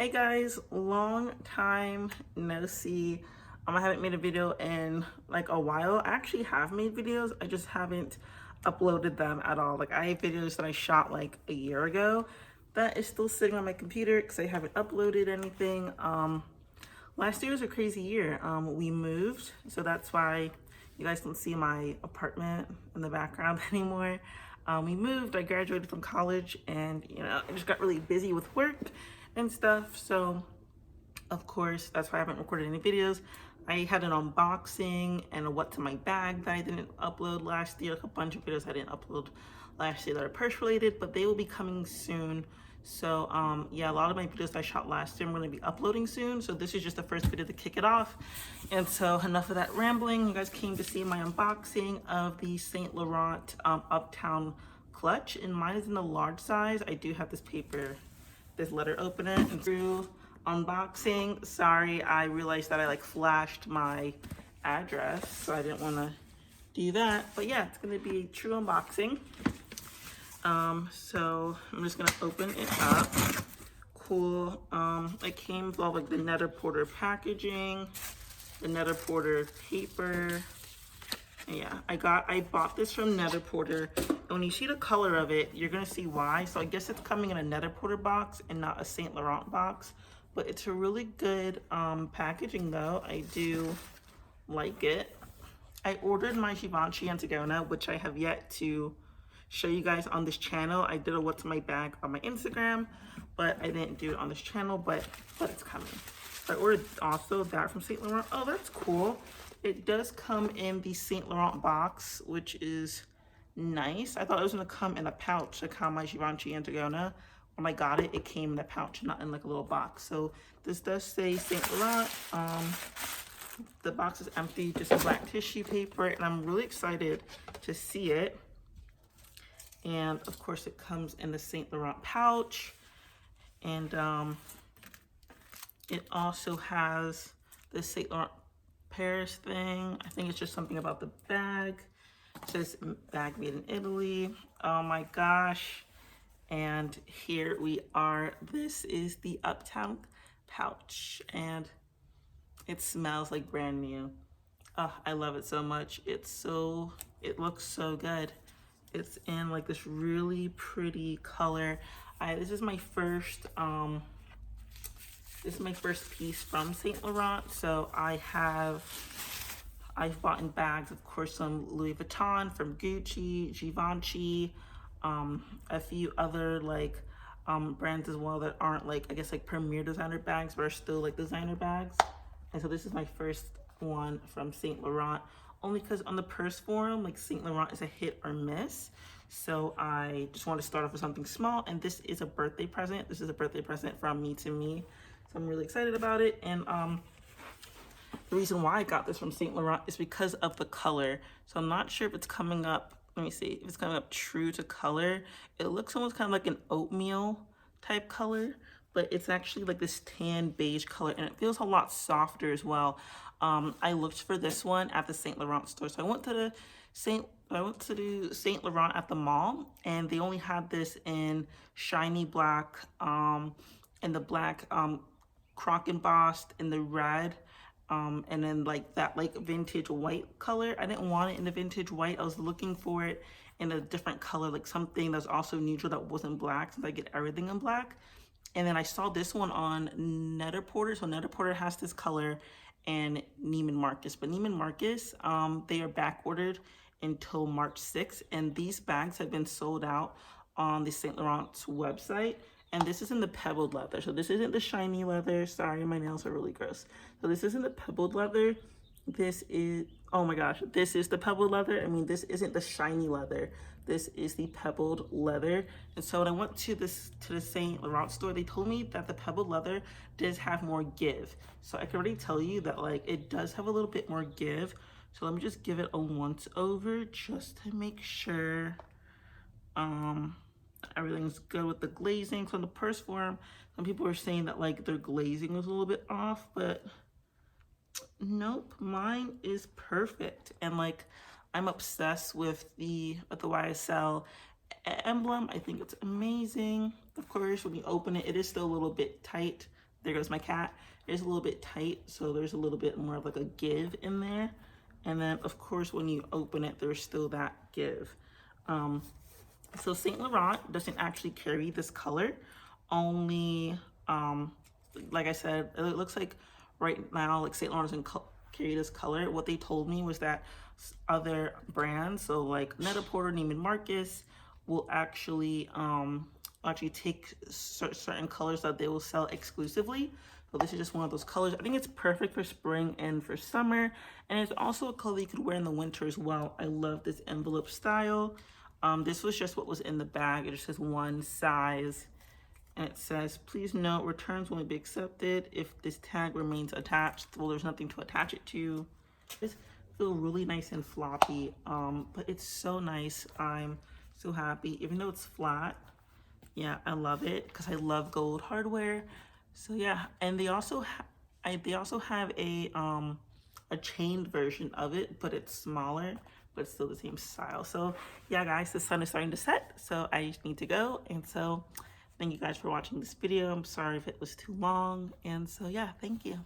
Hey guys, long time no see. I haven't made a video in like a while. I actually have made videos, I just haven't uploaded them at all. Like I have videos that I shot like a year ago that is still sitting on my computer because I haven't uploaded anything. Last year was a crazy year. We moved, so that's why you guys don't see my apartment in the background anymore. We moved, I graduated from college, and I just got really busy with work and stuff. So of course, that's why I haven't recorded any videos. I had an unboxing and a what's in my bag that I didn't upload last year. A bunch of videos I didn't upload last year that are purse related, but they will be coming soon. So yeah, a lot of my videos I shot last year I'm going to be uploading soon. So this is just the first video to kick it off. And so enough of that rambling. You guys came to see my unboxing of the St. Laurent Uptown clutch, and mine is in the large size. I do have this paper, this letter opener, and through unboxing. Sorry, I realized that I like flashed my address, so I didn't want to do that. But yeah, it's going to be a true unboxing. So I'm just gonna open it up. Cool. It came with all like the Net-a-Porter packaging, the Net-a-Porter paper. And yeah, I bought this from Net-a-Porter. When you see the color of it, you're gonna see why. So I guess it's coming in a Net-a-Porter box and not a St. Laurent box. But it's a really good packaging though. I do like it. I ordered my Givenchy Antigona, which I have yet to show you guys on this channel. I did a what's in my bag on my Instagram, but I didn't do it on this channel, but it's coming. I ordered also that from St. Laurent. Oh, that's cool. It does come in the St. Laurent box, which is nice. I thought it was gonna come in a pouch, like how my Givenchy Antigona. When I got it, it came in a pouch, not in like a little box. So this does say St. Laurent. The box is empty, just a black tissue paper, and I'm really excited to see it. And of course it comes in the St. Laurent pouch, and it also has the St. Laurent Paris thing. I think it's just something about the bag. It says bag made in Italy. Oh my gosh. And here we are. This is the Uptown pouch, and it smells like brand new. Oh, I love it so much. It looks so good. It's in like this really pretty color. This is my first piece from St. Laurent. So I've bought in bags, of course, some Louis Vuitton, from Gucci, Givenchy, a few other like brands as well that aren't like, I guess, like premier designer bags, but are still like designer bags. And so this is my first one from St. Laurent, only because on the purse forum, like St. Laurent is a hit or miss. So I just want to start off with something small, and this is a birthday present. This is a birthday present from me to me. So I'm really excited about it. And the reason why I got this from St. Laurent is because of the color. So I'm not sure if it's coming up, let me see, if it's coming up true to color. It looks almost kind of like an oatmeal type color, but it's actually like this tan beige color, and it feels a lot softer as well. I looked for this one at the St. Laurent store. So I went to St. Laurent at the mall, and they only had this in shiny black, and the black croc embossed, in the red, and then like that like vintage white color. I didn't want it in the vintage white. I was looking for it in a different color, like something that's also neutral that wasn't black, since I get everything in black. And then I saw this one on Net-a-Porter. So Net-a-Porter has this color, and Neiman Marcus. But Neiman Marcus, they are back ordered until March 6th. And these bags have been sold out on the St. Laurent's website. And this is in the pebbled leather. So this isn't the shiny leather. Sorry, my nails are really gross. So this isn't the pebbled leather. This is, oh my gosh, this is the pebbled leather. I mean, this isn't the shiny leather. This is the pebbled leather. And so when I went to the St. Laurent store, they told me that the pebbled leather does have more give. So I can already tell you that like it does have a little bit more give. So let me just give it a once over just to make sure everything's good with the glazing. So in the purse form, some people were saying that like their glazing was a little bit off, but nope, mine is perfect. And like I'm obsessed with the YSL emblem. I think it's amazing. Of course, when you open it, it is still a little bit tight, there goes my cat. It's a little bit tight, so there's a little bit more of like a give in there. And then of course when you open it, there's still that give. So Saint Laurent doesn't actually carry this color, only like I said, it looks like right now like Saint Laurent doesn't carry this color. What they told me was that other brands, so like Net-a-Porter, Neiman Marcus, will actually take certain colors that they will sell exclusively. So this is just one of those colors. I think it's perfect for spring and for summer, and it's also a color you could wear in the winter as well. I love this envelope style. This was just what was in the bag. It just says one size, and it says, please note, returns will be accepted if this tag remains attached. Well, there's nothing to attach it to. This feels really nice and floppy, but it's so nice. I'm so happy, even though it's flat. Yeah, I love it because I love gold hardware. So yeah, and they also have a chained version of it, but it's smaller, but it's still the same style. So yeah, guys, the sun is starting to set, so I just need to go. And so thank you guys for watching this video. I'm sorry if it was too long. And so yeah, thank you.